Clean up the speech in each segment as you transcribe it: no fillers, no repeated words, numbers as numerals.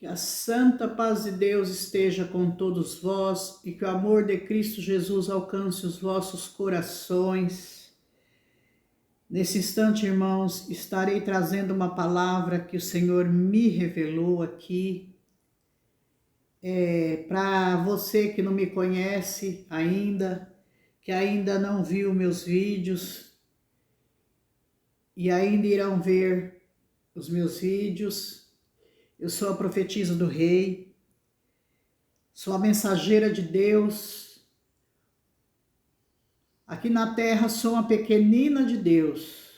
Que a santa paz de Deus esteja com todos vós e que o amor de Cristo Jesus alcance os vossos corações. Nesse instante, irmãos, estarei trazendo uma palavra que o Senhor me revelou aqui. Para você que não me conhece ainda, que ainda não viu meus vídeos e ainda irão ver os meus vídeos. Eu sou a profetisa do Rei, sou a mensageira de Deus. Aqui na terra sou uma pequenina de Deus.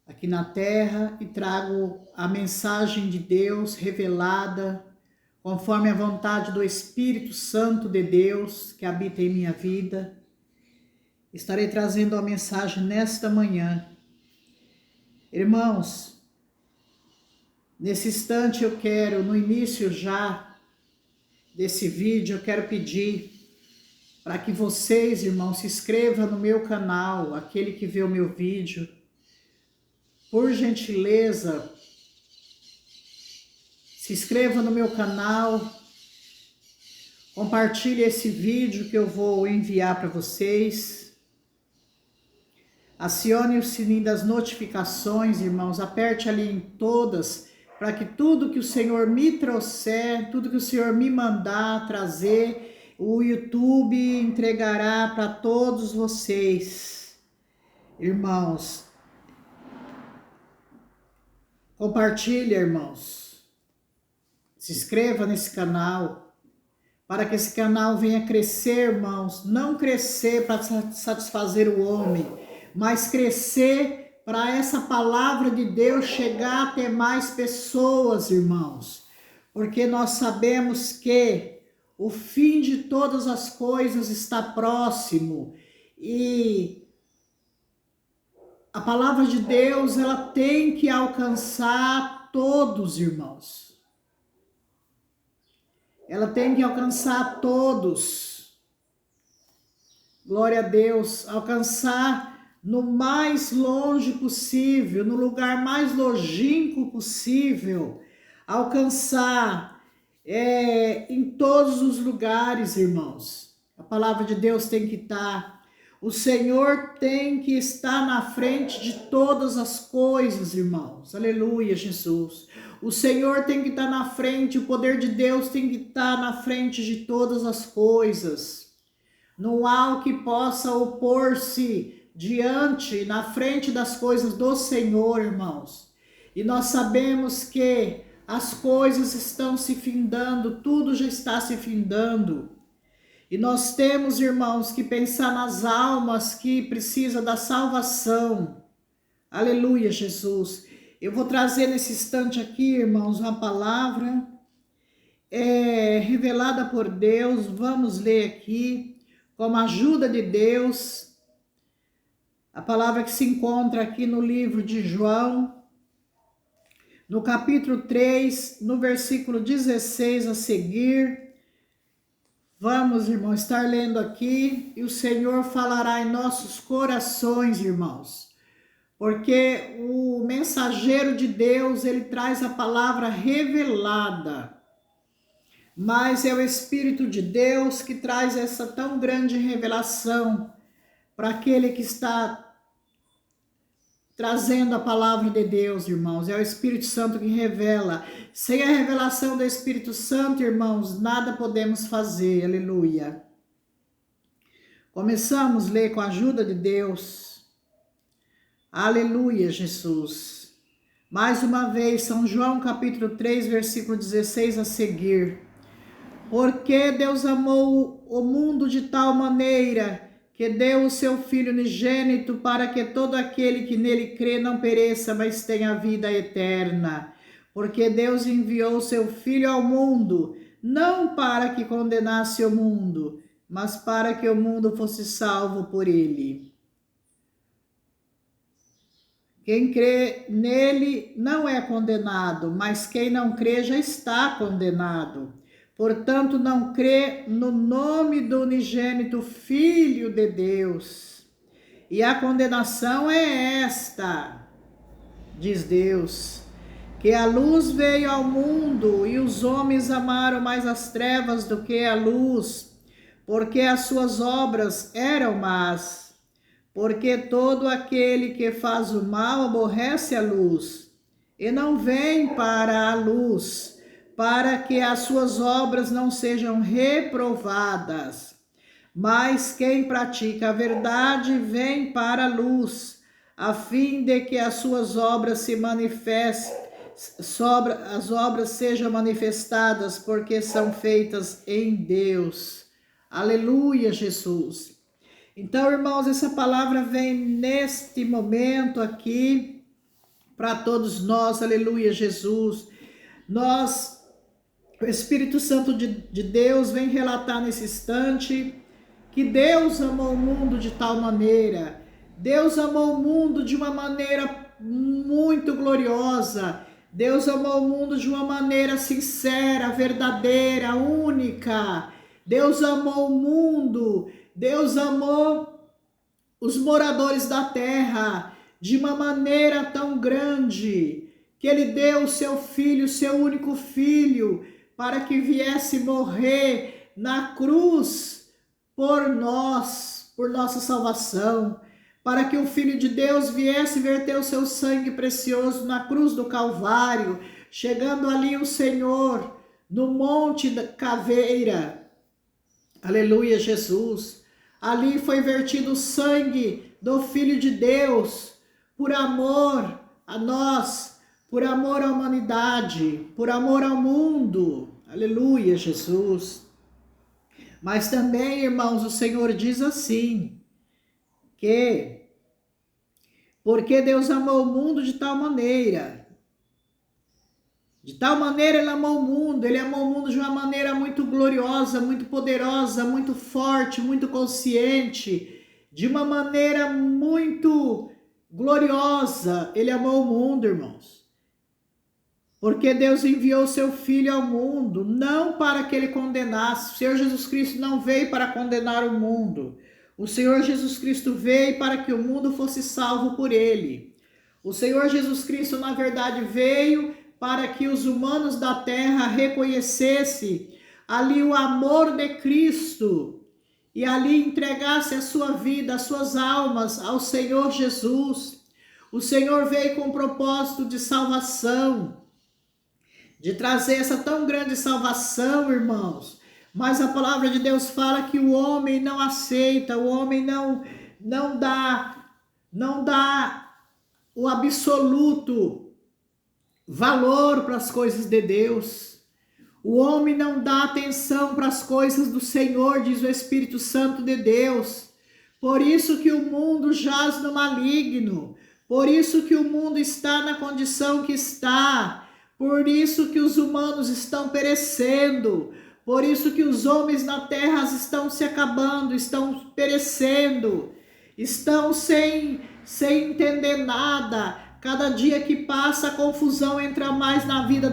Aqui na terra e trago a mensagem de Deus revelada conforme a vontade do Espírito Santo de Deus que habita em minha vida. Estarei trazendo a mensagem nesta manhã. Irmãos, nesse instante eu quero, no início já desse vídeo, eu quero pedir para que vocês, irmãos, se inscrevam no meu canal, aquele que vê o meu vídeo. Por gentileza, se inscreva no meu canal, compartilhe esse vídeo que eu vou enviar para vocês. Acione o sininho das notificações, irmãos, aperte ali em todas, para que tudo que o Senhor me trouxer, tudo que o Senhor me mandar trazer, o YouTube entregará para todos vocês. Irmãos, compartilhe, irmãos. Se inscreva nesse canal, para que esse canal venha crescer, irmãos. Não crescer para satisfazer o homem, mas crescer para essa palavra de Deus chegar até mais pessoas, irmãos. Porque nós sabemos que o fim de todas as coisas está próximo. E a palavra de Deus, ela tem que alcançar todos, irmãos. Ela tem que alcançar todos. Glória a Deus. Alcançar no mais longe possível, no lugar mais longínquo possível. Alcançar em todos os lugares, irmãos. A palavra de Deus tem que estar. O Senhor tem que estar na frente de todas as coisas, irmãos. Aleluia, Jesus. O Senhor tem que estar na frente, o poder de Deus tem que estar na frente de todas as coisas. Não há o que possa opor-se na frente das coisas do Senhor, irmãos. E nós sabemos que as coisas estão se findando, tudo já está se findando. E nós temos, irmãos, que pensar nas almas que precisam da salvação. Aleluia, Jesus. Eu vou trazer nesse instante aqui, irmãos, uma palavra revelada por Deus. Vamos ler aqui, com a ajuda de Deus, a palavra que se encontra aqui no livro de João, no capítulo 3, no versículo 16 a seguir. Vamos, irmãos, estar lendo aqui e o Senhor falará em nossos corações, irmãos. Porque o mensageiro de Deus, ele traz a palavra revelada. Mas é o Espírito de Deus que traz essa tão grande revelação para aquele que está trazendo a palavra de Deus, irmãos. É o Espírito Santo que revela. Sem a revelação do Espírito Santo, irmãos, nada podemos fazer. Aleluia. Começamos a ler com a ajuda de Deus. Aleluia, Jesus. Mais uma vez, São João capítulo 3, versículo 16 a seguir. Porque Deus amou o mundo de tal maneira que deu o seu Filho unigênito para que todo aquele que nele crê não pereça, mas tenha vida eterna. Porque Deus enviou o seu Filho ao mundo, não para que condenasse o mundo, mas para que o mundo fosse salvo por ele. Quem crê nele não é condenado, mas quem não crê já está condenado. Portanto, não crê no nome do unigênito Filho de Deus. E a condenação é esta, diz Deus, que a luz veio ao mundo e os homens amaram mais as trevas do que a luz, porque as suas obras eram más. Porque todo aquele que faz o mal aborrece a luz e não vem para a luz, para que as suas obras não sejam reprovadas. Mas quem pratica a verdade vem para a luz, a fim de que as suas obras se manifestem, as obras sejam manifestadas, porque são feitas em Deus. Aleluia, Jesus. Então, irmãos, essa palavra vem neste momento aqui para todos nós. Aleluia, Jesus. O Espírito Santo de Deus vem relatar nesse instante que Deus amou o mundo de tal maneira. Deus amou o mundo de uma maneira muito gloriosa. Deus amou o mundo de uma maneira sincera, verdadeira, única. Deus amou o mundo. Deus amou os moradores da terra de uma maneira tão grande que Ele deu o seu filho, seu único filho, para que viesse morrer na cruz por nós, por nossa salvação, para que o Filho de Deus viesse verter o seu sangue precioso na cruz do Calvário, chegando ali o Senhor no Monte da Caveira. Aleluia, Jesus. Ali foi vertido o sangue do Filho de Deus, por amor a nós, por amor à humanidade, por amor ao mundo. Aleluia, Jesus. Mas também, irmãos, o Senhor diz assim, que porque Deus amou o mundo de tal maneira Ele amou o mundo, Ele amou o mundo de uma maneira muito gloriosa, muito poderosa, muito forte, muito consciente, de uma maneira muito gloriosa. Ele amou o mundo, irmãos. Porque Deus enviou o seu Filho ao mundo, não para que ele condenasse. O Senhor Jesus Cristo não veio para condenar o mundo. O Senhor Jesus Cristo veio para que o mundo fosse salvo por ele. O Senhor Jesus Cristo, na verdade, veio para que os humanos da terra reconhecessem ali o amor de Cristo e ali entregasse a sua vida, as suas almas ao Senhor Jesus. O Senhor veio com o propósito de salvação, de trazer essa tão grande salvação, irmãos. Mas a palavra de Deus fala que o homem não aceita, o homem não dá o absoluto valor para as coisas de Deus. O homem não dá atenção para as coisas do Senhor, diz o Espírito Santo de Deus. Por isso que o mundo jaz no maligno, por isso que o mundo está na condição que está. Por isso que os humanos estão perecendo, por isso que os homens na terra estão se acabando, estão perecendo, estão sem entender nada. Cada dia que passa, a confusão entra mais na vida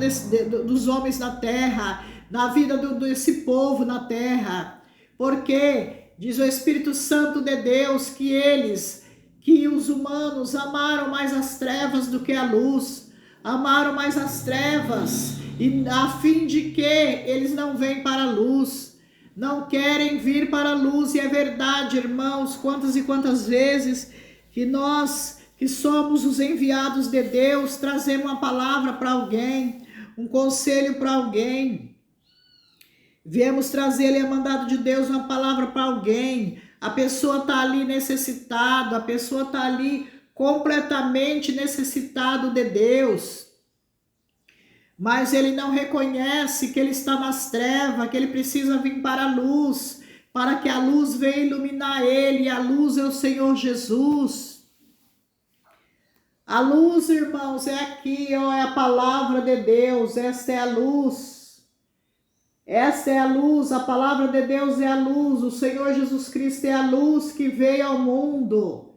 dos homens na terra, na vida desse povo na terra. Porque diz o Espírito Santo de Deus que os humanos amaram mais as trevas do que a luz. Amaram mais as trevas, e a fim de que eles não venham para a luz, não querem vir para a luz. E é verdade, irmãos, quantas e quantas vezes que nós, que somos os enviados de Deus, trazemos uma palavra para alguém, um conselho para alguém, viemos trazer, ele é mandado de Deus, uma palavra para alguém, a pessoa está ali necessitada, a pessoa está ali completamente necessitado de Deus, mas ele não reconhece que ele está nas trevas, que ele precisa vir para a luz, para que a luz venha iluminar ele, e a luz é o Senhor Jesus. A luz, irmãos, é aqui, ó, é a palavra de Deus, esta é a luz. Esta é a luz, a palavra de Deus é a luz, o Senhor Jesus Cristo é a luz que veio ao mundo.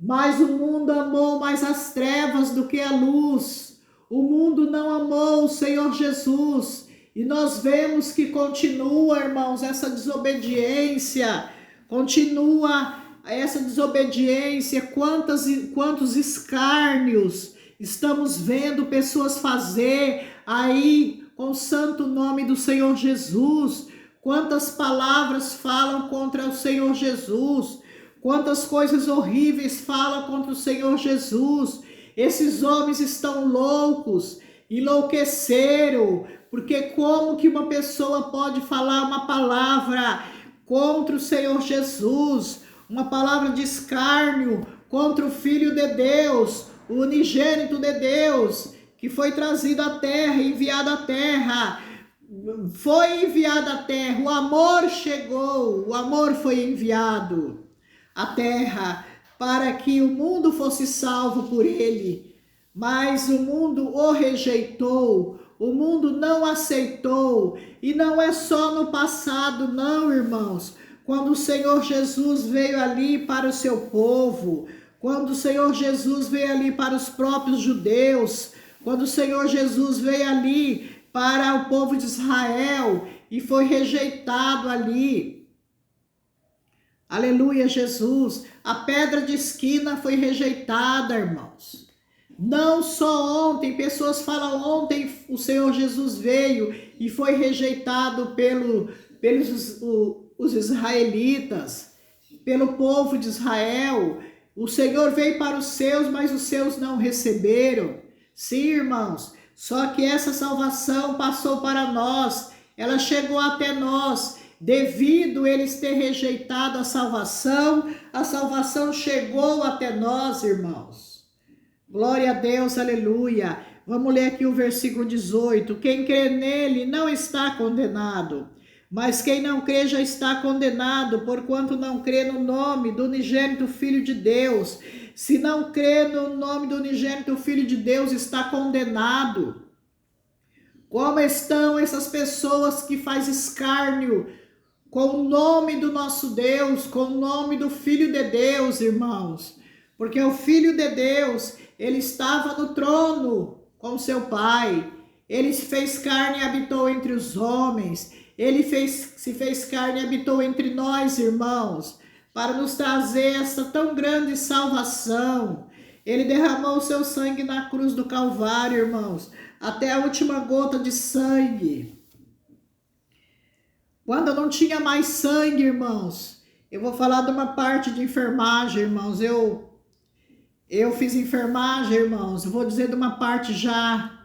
Mas o mundo amou mais as trevas do que a luz. O mundo não amou o Senhor Jesus. E nós vemos que continua, irmãos, essa desobediência. Continua essa desobediência. Quantos escárnios estamos vendo pessoas fazer aí com o santo nome do Senhor Jesus. Quantas palavras falam contra o Senhor Jesus, quantas coisas horríveis falam contra o Senhor Jesus. Esses homens estão loucos, enlouqueceram, porque como que uma pessoa pode falar uma palavra contra o Senhor Jesus, uma palavra de escárnio contra o Filho de Deus, o unigênito de Deus, que foi trazido à terra, enviado à terra, foi enviado à terra, o amor chegou, o amor foi enviado à terra para que o mundo fosse salvo por ele, mas o mundo o rejeitou, o mundo não aceitou, e não é só no passado não, irmãos, quando o Senhor Jesus veio ali para o seu povo, quando o Senhor Jesus veio ali para os próprios judeus, quando o Senhor Jesus veio ali para o povo de Israel e foi rejeitado ali. Aleluia, Jesus. A pedra de esquina foi rejeitada, irmãos. Não só ontem, pessoas falam ontem o Senhor Jesus veio e foi rejeitado pelos os israelitas, pelo povo de Israel. O Senhor veio para os seus, mas os seus não receberam. Sim, irmãos, só que essa salvação passou para nós, ela chegou até nós, devido eles ter rejeitado a salvação chegou até nós, irmãos. Glória a Deus, aleluia. Vamos ler aqui o versículo 18. Quem crê nele não está condenado, mas quem não crê já está condenado, porquanto não crê no nome do unigênito Filho de Deus. Se não crê no nome do unigênito Filho de Deus, está condenado. Como estão essas pessoas que fazem escárnio com o nome do nosso Deus, com o nome do Filho de Deus, irmãos? Porque o Filho de Deus, ele estava no trono com seu Pai. Ele se fez carne e habitou entre os homens. Ele se fez carne e habitou entre nós, irmãos, para nos trazer essa tão grande salvação. Ele derramou o seu sangue na cruz do Calvário, irmãos, até a última gota de sangue. Quando não tinha mais sangue, irmãos, eu vou falar de uma parte de enfermagem, irmãos. Eu fiz enfermagem, irmãos. Eu vou dizer de uma parte já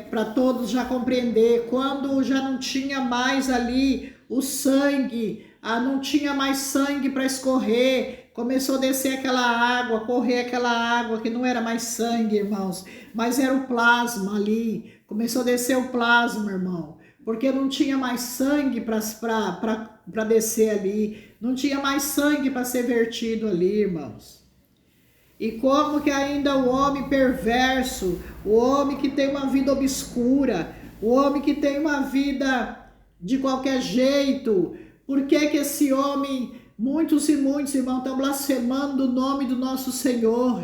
para todos já compreender. Quando já não tinha mais ali o sangue, não tinha mais sangue para escorrer, começou a descer aquela água, correr aquela água que não era mais sangue, irmãos, mas era o plasma ali. Começou a descer o plasma, irmão, porque não tinha mais sangue para descer ali, não tinha mais sangue para ser vertido ali, irmãos. E como que ainda o homem perverso, o homem que tem uma vida obscura, o homem que tem uma vida de qualquer jeito, por que que esse homem, muitos e muitos, irmãos, estão blasfemando o nome do nosso Senhor?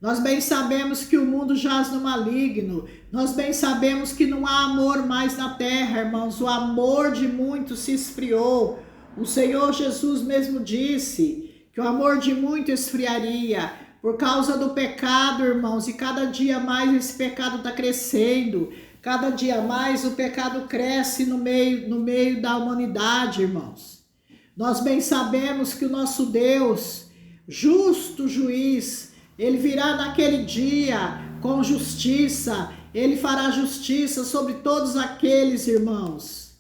Nós bem sabemos que o mundo jaz no maligno, nós bem sabemos que não há amor mais na terra, irmãos, o amor de muitos se esfriou. O Senhor Jesus mesmo disse que o amor de muito esfriaria por causa do pecado, irmãos, e cada dia mais esse pecado está crescendo, cada dia mais o pecado cresce no meio da humanidade, irmãos. Nós bem sabemos que o nosso Deus, justo juiz, ele virá naquele dia com justiça, ele fará justiça sobre todos aqueles, irmãos,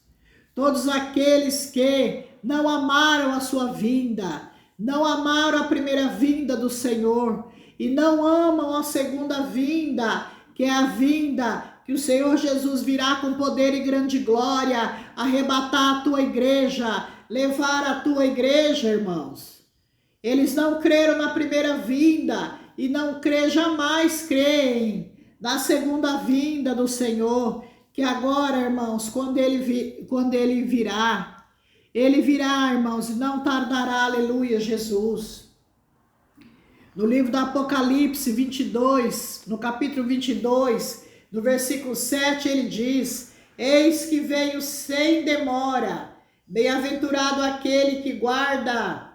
todos aqueles que não amaram a sua vinda, não amaram a primeira vinda do Senhor e não amam a segunda vinda, que é a vinda que o Senhor Jesus virá com poder e grande glória, arrebatar a tua igreja, levar a tua igreja, irmãos. Eles não creram na primeira vinda e não jamais creem na segunda vinda do Senhor, que agora, irmãos, quando ele virá, irmãos, e não tardará, aleluia, Jesus. No livro do Apocalipse 22, no capítulo 22, no versículo 7, ele diz: eis que venho sem demora, bem-aventurado aquele que guarda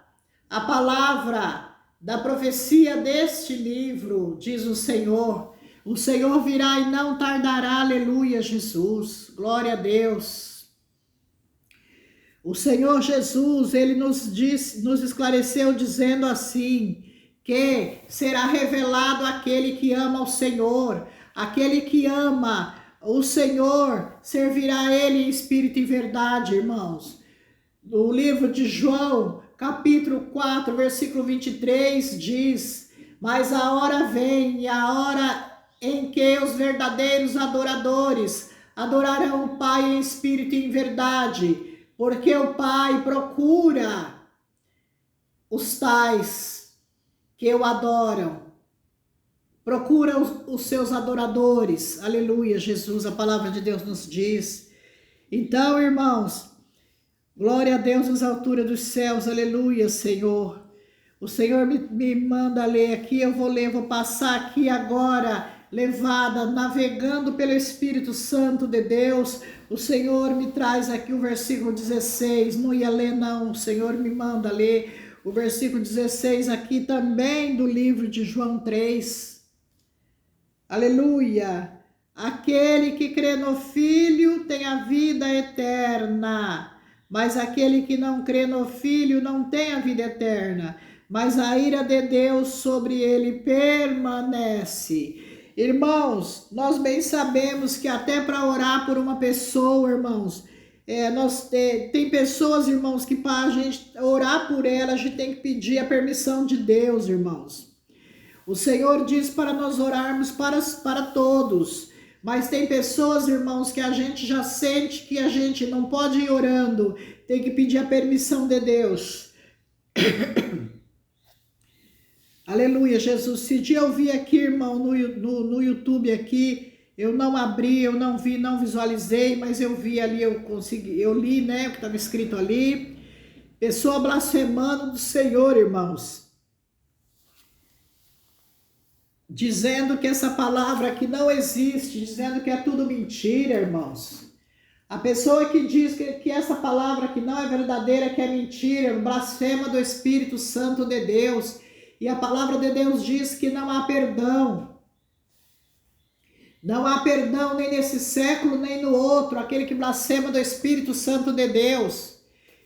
a palavra da profecia deste livro, diz o Senhor. O Senhor virá e não tardará, aleluia, Jesus, glória a Deus. O Senhor Jesus, ele nos esclareceu dizendo assim, que será revelado aquele que ama o Senhor, aquele que ama o Senhor, servirá a ele em espírito e verdade, irmãos. No livro de João, capítulo 4, versículo 23, diz, mas a hora vem e a hora em que os verdadeiros adoradores adorarão o Pai em espírito e em verdade, porque o Pai procura os tais que o adoram, procura os seus adoradores, aleluia, Jesus, a palavra de Deus nos diz. Então, irmãos, glória a Deus nas alturas dos céus, aleluia, Senhor. O Senhor me manda ler aqui, eu vou ler, vou passar aqui agora, levada, navegando pelo Espírito Santo de Deus. O Senhor me traz aqui o versículo 16, não ia ler não, o Senhor me manda ler o versículo 16 aqui também do livro de João 3. Aleluia! Aquele que crê no Filho tem a vida eterna, mas aquele que não crê no Filho não tem a vida eterna, mas a ira de Deus sobre ele permanece. Irmãos, nós bem sabemos que até para orar por uma pessoa, irmãos, tem pessoas, irmãos, que para a gente orar por ela, a gente tem que pedir a permissão de Deus, irmãos. O Senhor diz para nós orarmos para todos, mas tem pessoas, irmãos, que a gente já sente que a gente não pode ir orando, tem que pedir a permissão de Deus. Aleluia, Jesus. Esse dia eu vi aqui, irmão, no YouTube aqui, eu não abri, eu não vi, não visualizei, mas eu vi ali, eu li, né, o que estava escrito ali. Pessoa blasfemando do Senhor, irmãos. Dizendo que essa palavra aqui não existe, dizendo que é tudo mentira, irmãos. A pessoa que diz que essa palavra aqui não é verdadeira, que é mentira, blasfema do Espírito Santo de Deus. E a palavra de Deus diz que não há perdão. Não há perdão nem nesse século, nem no outro, aquele que blasfema do Espírito Santo de Deus.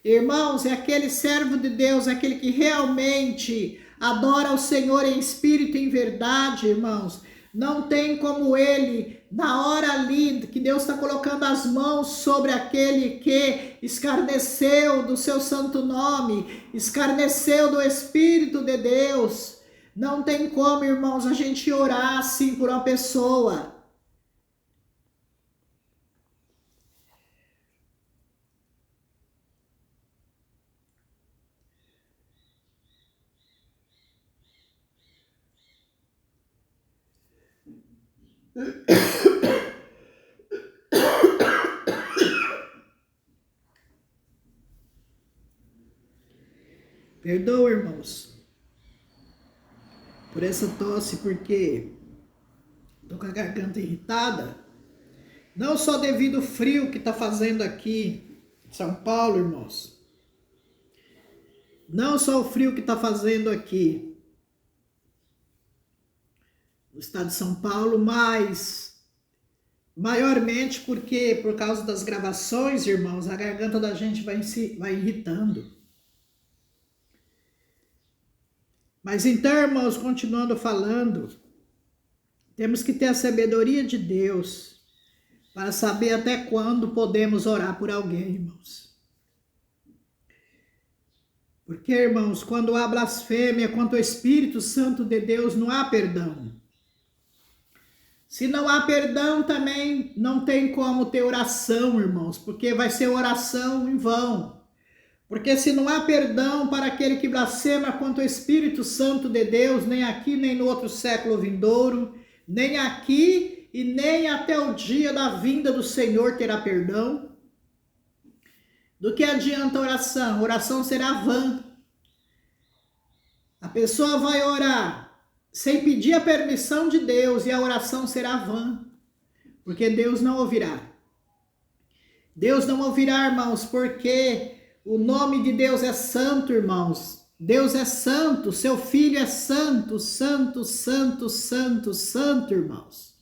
Irmãos, é aquele servo de Deus, é aquele que realmente adora o Senhor em espírito e em verdade, irmãos. Não tem como ele, na hora ali que Deus está colocando as mãos sobre aquele que escarneceu do seu santo nome, escarneceu do Espírito de Deus. Não tem como, irmãos, a gente orar assim por uma pessoa. Perdoa, irmãos, por essa tosse, porque tô com a garganta irritada. Não só devido ao frio que tá fazendo aqui em São Paulo, irmãos. Não só o frio que tá fazendo aqui no estado de São Paulo, mas maiormente porque por causa das gravações, irmãos, a garganta da gente vai irritando. Mas então, irmãos, continuando falando, temos que ter a sabedoria de Deus para saber até quando podemos orar por alguém, irmãos. Porque, irmãos, quando há blasfêmia contra o Espírito Santo de Deus, não há perdão. Se não há perdão, também não tem como ter oração, irmãos, porque vai ser oração em vão. Porque se não há perdão para aquele que blasfema contra o Espírito Santo de Deus, nem aqui, nem no outro século vindouro, nem aqui e nem até o dia da vinda do Senhor terá perdão, do que adianta a oração? A oração será vã. A pessoa vai orar sem pedir a permissão de Deus e a oração será vã, porque Deus não ouvirá. Deus não ouvirá, irmãos, porque o nome de Deus é santo, irmãos. Deus é santo, seu Filho é santo, santo, santo, santo, santo, irmãos.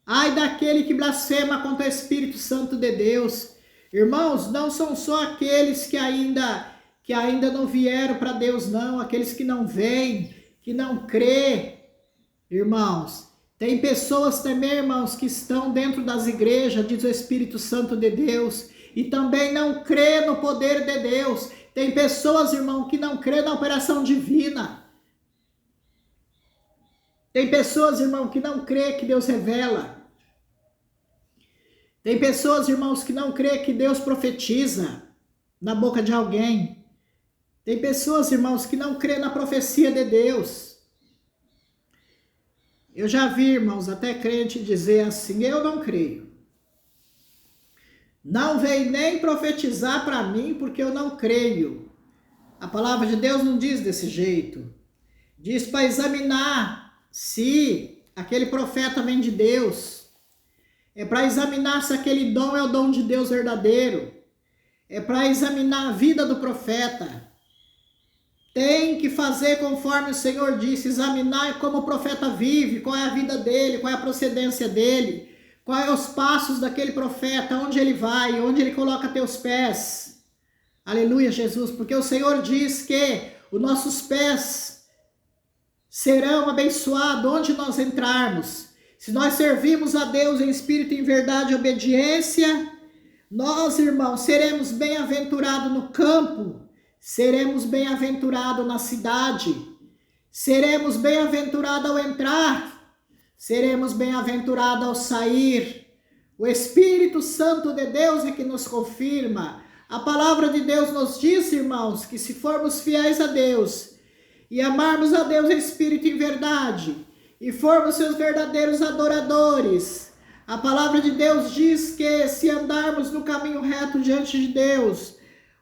Ai daquele que blasfema contra o Espírito Santo de Deus. Irmãos, não são só aqueles que ainda não vieram para Deus, não. Aqueles que não vêm, que não crê. Irmãos, tem pessoas também, irmãos, que estão dentro das igrejas, diz o Espírito Santo de Deus, e também não crê no poder de Deus. Tem pessoas, irmão, que não crê na operação divina. Tem pessoas, irmão, que não crê que Deus revela. Tem pessoas, irmãos, que não crê que Deus profetiza na boca de alguém. Tem pessoas, irmãos, que não crê na profecia de Deus. Eu já vi, irmãos, até crente dizer assim: eu não creio. Não vem nem profetizar para mim porque eu não creio. A palavra de Deus não diz desse jeito. Diz para examinar se aquele profeta vem de Deus. É para examinar se aquele dom é o dom de Deus verdadeiro. É para examinar a vida do profeta. Tem que fazer conforme o Senhor disse, examinar como o profeta vive, qual é a vida dele, qual é a procedência dele, quais são os passos daquele profeta, onde ele vai, onde ele coloca teus pés. Aleluia, Jesus, porque o Senhor diz que os nossos pés serão abençoados onde nós entrarmos. Se nós servimos a Deus em espírito, em verdade e obediência, nós, irmãos, seremos bem-aventurados no campo, seremos bem-aventurados na cidade, seremos bem-aventurados ao entrar, seremos bem-aventurados ao sair. O Espírito Santo de Deus é que nos confirma. A palavra de Deus nos diz, irmãos, que se formos fiéis a Deus e amarmos a Deus em espírito e em verdade, e formos seus verdadeiros adoradores, a palavra de Deus diz que se andarmos no caminho reto diante de Deus,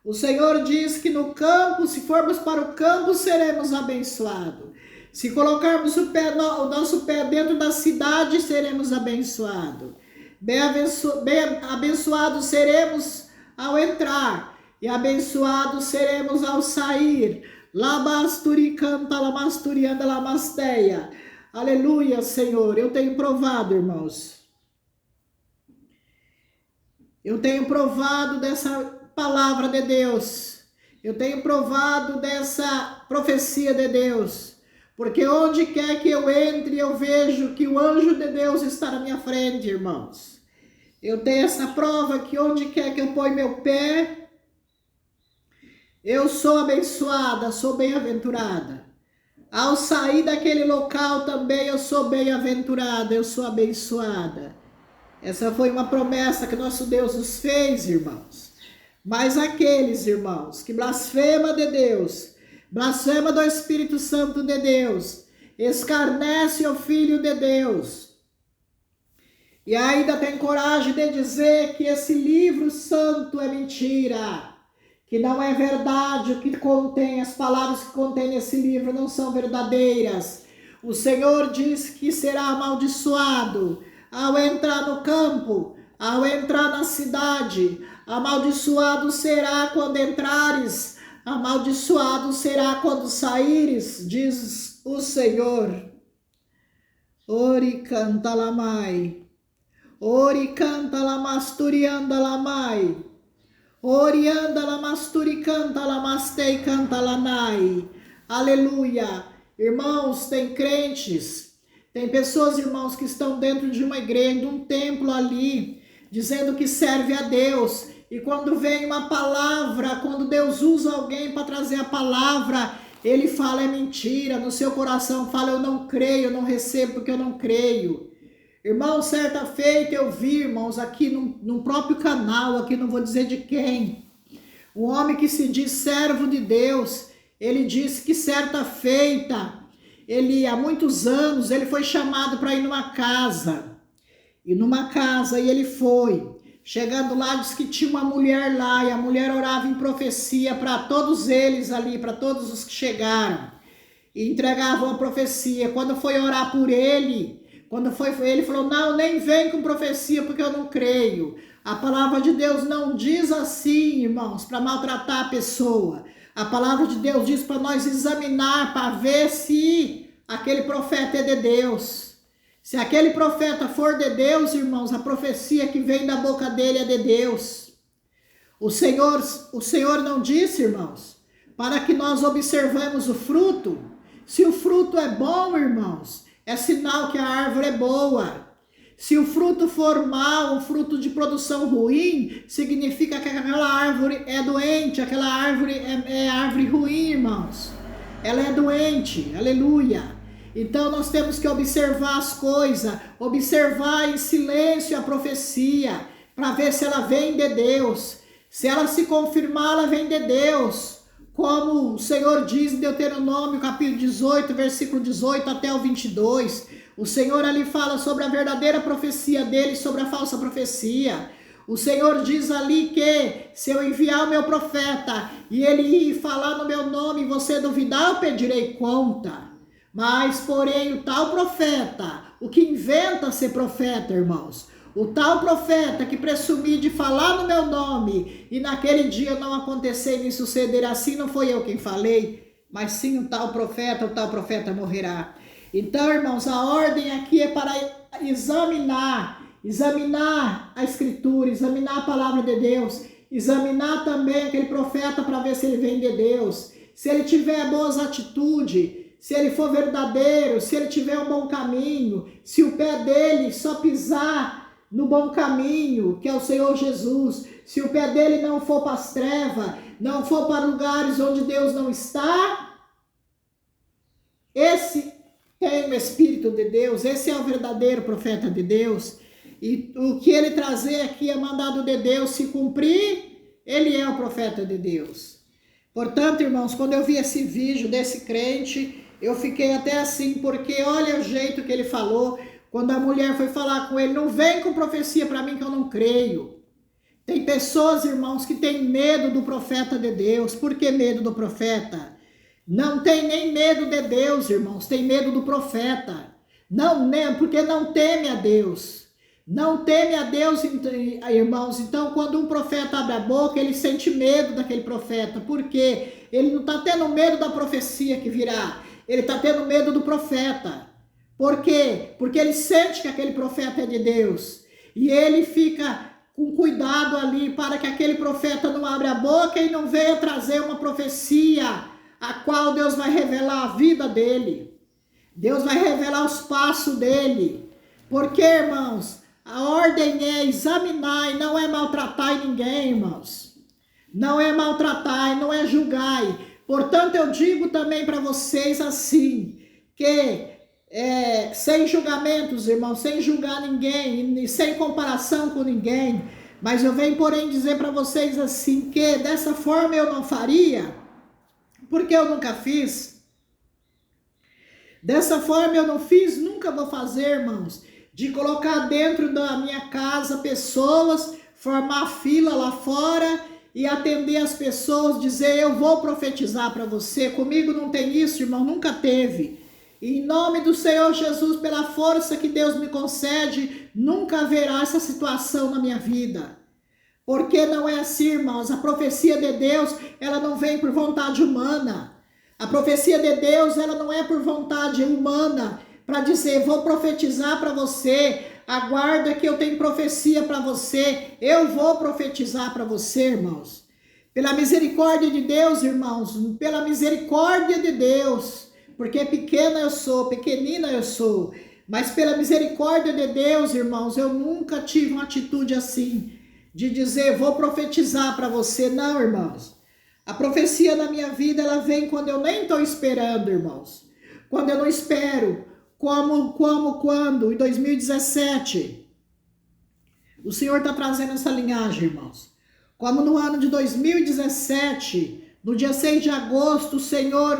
o Senhor diz que no campo, se formos para o campo, seremos abençoados. Se colocarmos o nosso pé dentro da cidade, seremos abençoados. Bem abençoados seremos ao entrar e abençoados seremos ao sair. Labasturi canta, lamasturianda, lamasteia. Aleluia, Senhor. Eu tenho provado, irmãos. Eu tenho provado dessa palavra de Deus. Eu tenho provado dessa profecia de Deus. Porque onde quer que eu entre, eu vejo que o anjo de Deus está na minha frente, irmãos. Eu tenho essa prova que onde quer que eu ponha meu pé, eu sou abençoada, sou bem-aventurada. Ao sair daquele local também eu sou bem-aventurada, eu sou abençoada. Essa foi uma promessa que nosso Deus nos fez, irmãos. Mas aqueles, irmãos, que blasfema de Deus, blasfema do Espírito Santo de Deus, escarnece o Filho de Deus, e ainda tem coragem de dizer que esse livro santo é mentira, que não é verdade o que contém, as palavras que contém nesse livro não são verdadeiras. O Senhor diz que será amaldiçoado ao entrar no campo, ao entrar na cidade. Amaldiçoado será quando entrares, amaldiçoado será quando saíres, diz o Senhor. Ori canta lamai, ori canta lamasturianda lamai, orianda lamasturi canta lamastei canta lanai. Aleluia. Irmãos, tem crentes, tem pessoas, irmãos, que estão dentro de uma igreja, de um templo ali, dizendo que serve a Deus. E quando vem uma palavra, quando Deus usa alguém para trazer a palavra, ele fala é mentira, no seu coração fala eu não creio, eu não recebo porque eu não creio. Irmão, certa feita eu vi, irmãos, aqui num próprio canal, aqui não vou dizer de quem, um homem que se diz servo de Deus, ele disse que certa feita, há muitos anos, ele foi chamado para ir numa casa, e ele foi. Chegando lá, disse que tinha uma mulher lá, e a mulher orava em profecia para todos eles ali, para todos os que chegaram, e entregavam a profecia. Quando foi orar por ele, ele falou, não, nem vem com profecia, porque eu não creio. A palavra de Deus não diz assim, irmãos, para maltratar a pessoa. A palavra de Deus diz para nós examinar, para ver se aquele profeta é de Deus. Se aquele profeta for de Deus, irmãos, a profecia que vem da boca dele é de Deus. O Senhor não disse, irmãos, para que nós observemos o fruto. Se o fruto é bom, irmãos, é sinal que a árvore é boa. Se o fruto for mau, um fruto de produção ruim, significa que aquela árvore é doente, aquela árvore é árvore ruim, irmãos. Ela é doente, aleluia. Então nós temos que observar as coisas, observar em silêncio a profecia, para ver se ela vem de Deus. Se ela se confirmar, ela vem de Deus. Como o Senhor diz em Deuteronômio, capítulo 18, versículo 18 até o 22. O Senhor ali fala sobre a verdadeira profecia dele e sobre a falsa profecia. O Senhor diz ali que se eu enviar o meu profeta e ele ir falar no meu nome e você duvidar, eu pedirei conta. Mas, porém, o tal profeta, o que inventa ser profeta, irmãos, o tal profeta que presumir de falar no meu nome e naquele dia não acontecer nem suceder assim, não foi eu quem falei, mas sim o tal profeta morrerá. Então, irmãos, a ordem aqui é para examinar a Escritura, examinar a palavra de Deus, examinar também aquele profeta para ver se ele vem de Deus, se ele tiver boas atitudes, se ele for verdadeiro, se ele tiver um bom caminho, se o pé dele só pisar no bom caminho, que é o Senhor Jesus, se o pé dele não for para as trevas, não for para lugares onde Deus não está, esse tem o Espírito de Deus, esse é o verdadeiro profeta de Deus, e o que ele trazer aqui é mandado de Deus se cumprir, ele é o profeta de Deus. Portanto, irmãos, quando eu vi esse vídeo desse crente, eu fiquei até assim, porque olha o jeito que ele falou, quando a mulher foi falar com ele, não vem com profecia para mim que eu não creio. Tem pessoas, irmãos, que têm medo do profeta de Deus. Por que medo do profeta? Não tem nem medo de Deus, irmãos, tem medo do profeta. Não, nem, porque não teme a Deus. Não teme a Deus, irmãos. Então, quando um profeta abre a boca, ele sente medo daquele profeta. Por quê? Ele não está tendo medo da profecia que virá. Ele está tendo medo do profeta. Por quê? Porque ele sente que aquele profeta é de Deus. E ele fica com cuidado ali para que aquele profeta não abra a boca e não venha trazer uma profecia a qual Deus vai revelar a vida dele. Deus vai revelar os passos dele. Porque, irmãos, a ordem é examinar e não é maltratar ninguém, irmãos. Não é maltratar e não é julgar. Portanto, eu digo também para vocês assim, que sem julgamentos, irmãos, sem julgar ninguém, e sem comparação com ninguém, mas eu venho, porém, dizer para vocês assim, que dessa forma eu não faria, porque eu nunca fiz. Dessa forma eu não fiz, nunca vou fazer, irmãos, de colocar dentro da minha casa pessoas, formar fila lá fora e atender as pessoas, dizer eu vou profetizar para você. Comigo não tem isso, irmão, nunca teve. E em nome do Senhor Jesus, pela força que Deus me concede, nunca haverá essa situação na minha vida. Porque não é assim, irmãos. A profecia de Deus, ela não vem por vontade humana. A profecia de Deus, ela não é por vontade humana, para dizer, vou profetizar para você, aguarda que eu tenho profecia para você, eu vou profetizar para você, irmãos. Pela misericórdia de Deus, irmãos, pela misericórdia de Deus, porque pequena eu sou, pequenina eu sou, mas pela misericórdia de Deus, irmãos, eu nunca tive uma atitude assim, de dizer, vou profetizar para você. Não, irmãos. A profecia na minha vida, ela vem quando eu nem estou esperando, irmãos. Quando eu não espero, quando, em 2017, o Senhor está trazendo essa linhagem, irmãos. Como no ano de 2017, no dia 6 de agosto, o Senhor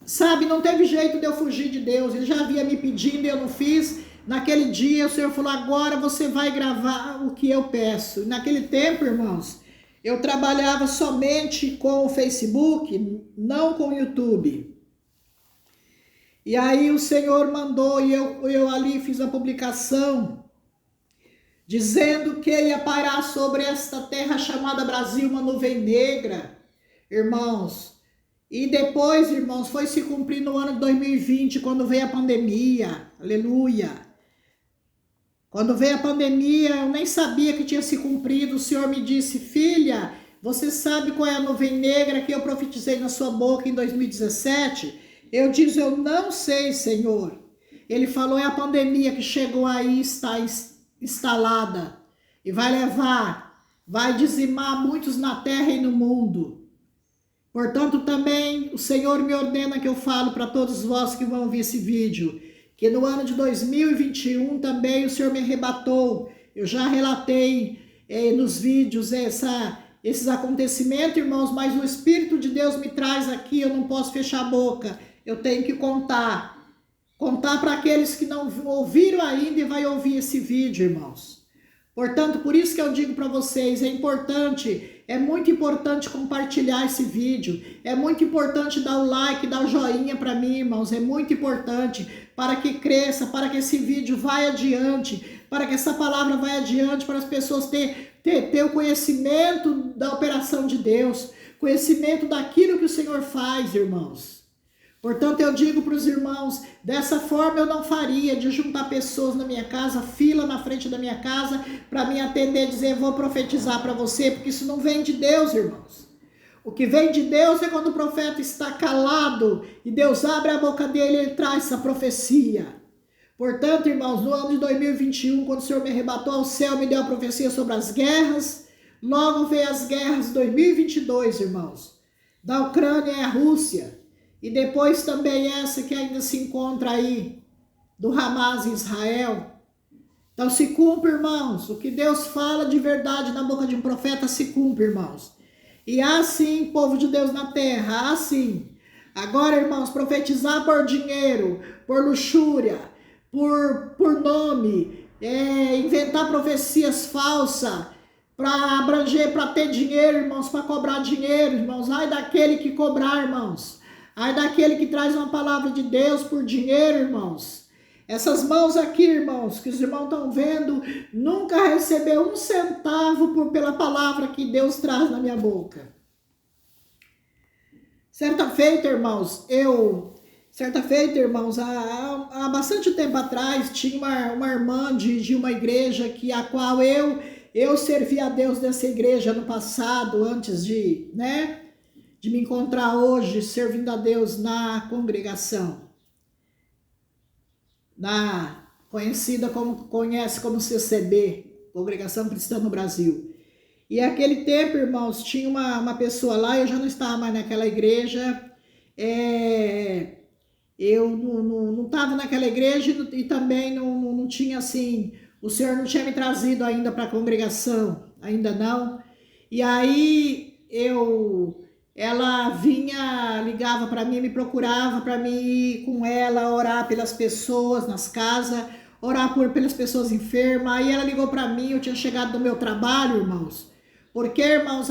sabe, não teve jeito de eu fugir de Deus. Ele já havia me pedindo e eu não fiz. Naquele dia, o Senhor falou, agora você vai gravar o que eu peço. Naquele tempo, irmãos, eu trabalhava somente com o Facebook, não com o YouTube. E aí o Senhor mandou e eu ali fiz a publicação dizendo que ia pairar sobre esta terra chamada Brasil uma nuvem negra, irmãos. E depois, irmãos, foi se cumprir no ano de 2020, quando veio a pandemia, aleluia. Quando veio a pandemia, eu nem sabia que tinha se cumprido. O Senhor me disse: filha, você sabe qual é a nuvem negra que eu profetizei na sua boca em 2017? Eu disse: eu não sei, Senhor. Ele falou: é a pandemia que chegou aí, está instalada e vai dizimar muitos na terra e no mundo. Portanto, também o Senhor me ordena que eu falo para todos vós que vão ouvir esse vídeo, que no ano de 2021 também o Senhor me arrebatou. Eu já relatei nos vídeos esses acontecimentos, irmãos, mas o Espírito de Deus me traz aqui, eu não posso fechar a boca, eu tenho que contar para aqueles que não ouviram ainda e vai ouvir esse vídeo, irmãos. Portanto, por isso que eu digo para vocês, é muito importante compartilhar esse vídeo, é muito importante dar o like, dar o joinha para mim, irmãos, é muito importante para que cresça, para que esse vídeo vá adiante, para que essa palavra vá adiante, para as pessoas ter o conhecimento da operação de Deus, conhecimento daquilo que o Senhor faz, irmãos. Portanto, eu digo para os irmãos, dessa forma eu não faria, de juntar pessoas na minha casa, fila na frente da minha casa, para me atender e dizer: vou profetizar para você, porque isso não vem de Deus, irmãos. O que vem de Deus é quando o profeta está calado e Deus abre a boca dele e ele traz essa profecia. Portanto, irmãos, no ano de 2021, quando o Senhor me arrebatou ao céu, me deu a profecia sobre as guerras, logo veio as guerras de 2022, irmãos, da Ucrânia e a Rússia. E depois também essa que ainda se encontra aí, do Hamas em Israel. Então se cumpre, irmãos, o que Deus fala de verdade na boca de um profeta se cumpre, irmãos. E há sim povo de Deus na terra, há sim. Agora, irmãos, profetizar por dinheiro, por luxúria, por nome, inventar profecias falsas, para abranger, para ter dinheiro, irmãos, para cobrar dinheiro, irmãos. Ai daquele que cobrar, irmãos. Ai daquele que traz uma palavra de Deus por dinheiro, irmãos. Essas mãos aqui, irmãos, que os irmãos estão vendo, nunca recebeu um centavo pela palavra que Deus traz na minha boca. Certa feita, irmãos, há bastante tempo atrás, tinha uma irmã de uma igreja a qual eu servi a Deus dessa igreja no passado, antes de me encontrar hoje servindo a Deus na congregação, conhecida como CCB, Congregação Cristã no Brasil. E aquele tempo, irmãos, tinha uma pessoa lá, eu já não estava mais naquela igreja, eu não estava naquela igreja e também não tinha assim, o Senhor não tinha me trazido ainda para a congregação, ainda não. E aí ela vinha, ligava para mim, me procurava para mim ir com ela, orar pelas pessoas nas casas, orar pelas pessoas enfermas. Aí ela ligou para mim, eu tinha chegado do meu trabalho, irmãos. Porque, irmãos,